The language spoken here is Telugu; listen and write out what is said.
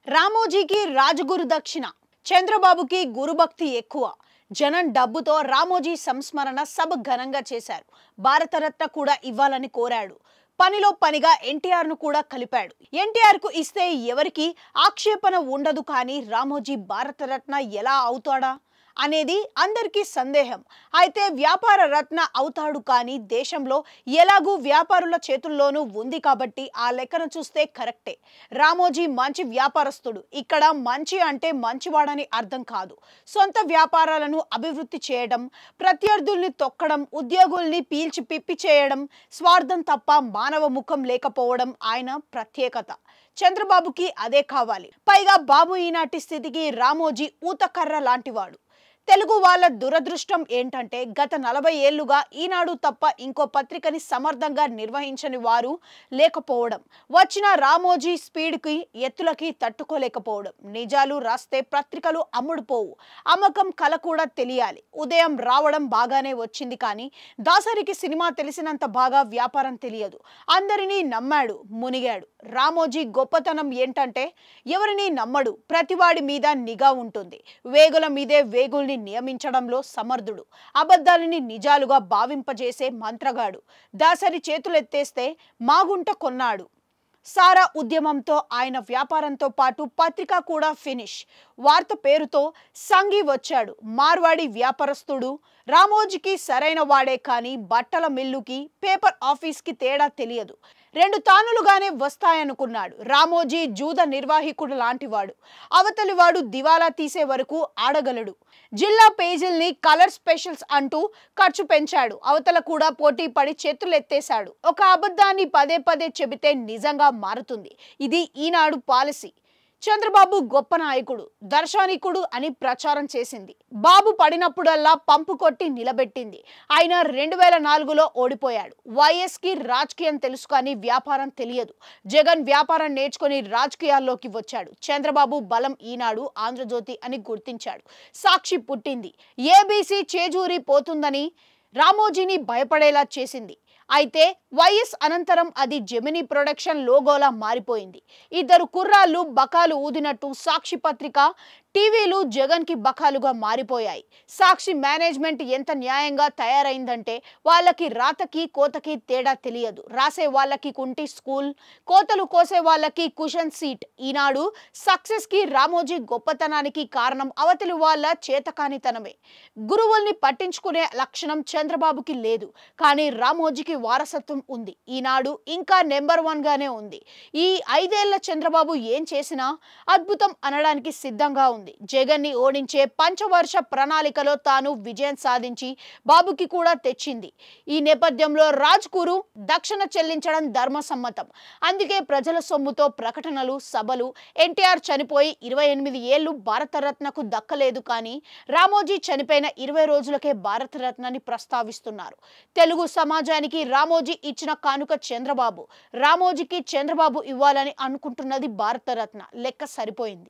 రామోజీకి రాజగురు దక్షిణ, చంద్రబాబుకి గురుభక్తి ఎక్కువ. జనం డబ్బుతో రామోజీ సంస్మరణ సభ ఘనంగా చేశారు. భారతరత్న కూడా ఇవ్వాలని కోరాడు. పనిలో పనిగా ఎన్టీఆర్ ను కూడా కలిపాడు. ఎన్టీఆర్ కు ఇస్తే ఎవరికి ఆక్షేపణ ఉండదు, కానీ రామోజీ భారతరత్న ఎలా అవుతాడా అనేది అందరికీ సందేహం. అయితే వ్యాపార రత్న అవుతాడు, కానీ దేశంలో ఎలాగూ వ్యాపారుల చేతుల్లోనూ ఉంది కాబట్టి ఆ లెక్కను చూస్తే కరెక్టే. రామోజీ మంచి వ్యాపారస్తుడు. ఇక్కడ మంచి అంటే మంచివాడని అర్థం కాదు. సొంత వ్యాపారాలను అభివృద్ధి చేయడం, ప్రత్యర్థుల్ని తొక్కడం, ఉద్యోగుల్ని పీల్చి పిప్పి చేయడం, స్వార్థం తప్ప మానవ ముఖం లేకపోవడం ఆయన ప్రత్యేకత. చంద్రబాబుకి అదే కావాలి. పైగా బాబు ఈనాటి స్థితికి రామోజీ ఊతకర్ర లాంటివాడు. తెలుగు వాళ్ళ దురదృష్టం ఏంటంటే గత 40 ఏళ్లుగా ఈనాడు తప్ప ఇంకో పత్రికని సమర్థంగా నిర్వహించని వారు లేకపోవడం. వచ్చిన రామోజీ స్పీడ్కి ఎత్తులకి తట్టుకోలేకపోవడం. నిజాలు రాస్తే పత్రికలు అమ్ముడుపోవు. అమ్మకం కల కూడా తెలియాలి. ఉదయం రావడం బాగానే వచ్చింది, కానీ దాసరికి సినిమా తెలిసినంత బాగా వ్యాపారం తెలియదు. అందరినీ నమ్మాడు, మునిగాడు. రామోజీ గొప్పతనం ఏంటంటే ఎవరిని నమ్మడు. ప్రతివాడి మీద నిఘా ఉంటుంది. వేగుల మీదే వేగుల్ని నియమించడంలో సమర్థుడు. అబద్ధాలని నిజాలుగా భావింపజేసే మంత్రగాడు. దాసరి చేతులెత్తేస్తే మాగుంట కొన్నాడు. సారా ఉద్యమంతో ఆయన వ్యాపారంతో పాటు పత్రిక కూడా ఫినిష్. వార్త పేరుతో సంఘి వచ్చాడు. మార్వాడి వ్యాపారస్తుడు. రామోజీకి సరైన వాడే, కానీ బట్టల మిల్లుకి పేపర్ ఆఫీస్కి తేడా తెలియదు. 2 తానులుగానే వస్తాయనుకున్నాడు. రామోజీ జూద నిర్వాహికుడు లాంటివాడు. అవతలివాడు దివాలా తీసే వరకు ఆడగలడు. జిల్లా పేజీల్ని కలర్ స్పెషల్స్ అంటూ ఖర్చు పెంచాడు. అవతల కూడా పోటీ పడి చేతులెత్తేశాడు. ఒక అబద్ధాన్ని పదే పదే చెబితే నిజంగా మారుతుంది. ఇది ఈనాడు పాలసీ. చంద్రబాబు గొప్ప నాయకుడు, దర్శనికుడు అని ప్రచారం చేసింది. బాబు పడినప్పుడల్లా పంపు కొట్టి నిలబెట్టింది. ఆయన 2004లో ఓడిపోయాడు. వైఎస్కి రాజకీయం తెలుసు, కానీ వ్యాపారం తెలియదు. జగన్ వ్యాపారం నేర్చుకుని రాజకీయాల్లోకి వచ్చాడు. చంద్రబాబు బలం ఈనాడు, ఆంధ్రజ్యోతి అని గుర్తించాడు. సాక్షి పుట్టింది. ఏబీసీ చేజూరి పోతుందని రామోజీని భయపడేలా చేసింది. అయితే వైఎస్ అనంతరం అది జెమినీ ప్రొడక్షన్ లోగోలా మారిపోయింది. ఇద్దరు కుర్రాళ్ళు బకాలు ఊదినట్టు సాక్షి పత్రిక, టీవీలు జగన్కి బకాలుగా మారిపోయాయి. సాక్షి మేనేజ్మెంట్ ఎంత న్యాయంగా తయారైందంటే వాళ్ళకి రాతకి కోతకి తేడా తెలియదు. రాసే వాళ్ళకి కుంటి స్కూల్, కోతలు కోసే వాళ్ళకి కుషన్ సీట్. ఈనాడు సక్సెస్కి, రామోజీ గొప్పతనానికి కారణం అవతలి వాళ్ళ చేతకానితనమే. గురువుల్ని పట్టించుకునే లక్షణం చంద్రబాబుకి లేదు, కానీ రామోజీకి వారసత్వం ఉంది. ఈనాడు ఇంకా నెంబర్ 1 గానే ఉంది. ఈ 5 ఏళ్ల చంద్రబాబు ఏం చేసినా అద్భుతం అనడానికి సిద్ధంగా ఉంది. జగన్ ని ఓడించే పంచవర్ష ప్రణాళికలో తాను విజయం సాధించి బాబుకి కూడా తెచ్చింది. ఈ నేపథ్యంలో రాజ్గురు దక్షిణ చెల్లించడం ధర్మసమ్మతం. అందుకే ప్రజల సొమ్ముతో ప్రకటనలు, సభలు. ఎన్టీఆర్ చనిపోయి 28 ఏళ్లు భారతరత్నకు దక్కలేదు, కానీ రామోజీ చనిపోయిన 20 రోజులకే భారతరత్నాన్ని ప్రస్తావిస్తున్నారు. తెలుగు సమాజానికి రామోజీ ఇచ్చిన కానుక చంద్రబాబు. రామోజీకి చంద్రబాబు ఇవ్వాలని అనుకుంటున్నది భారతరత్న. లెక్క సరిపోయింది.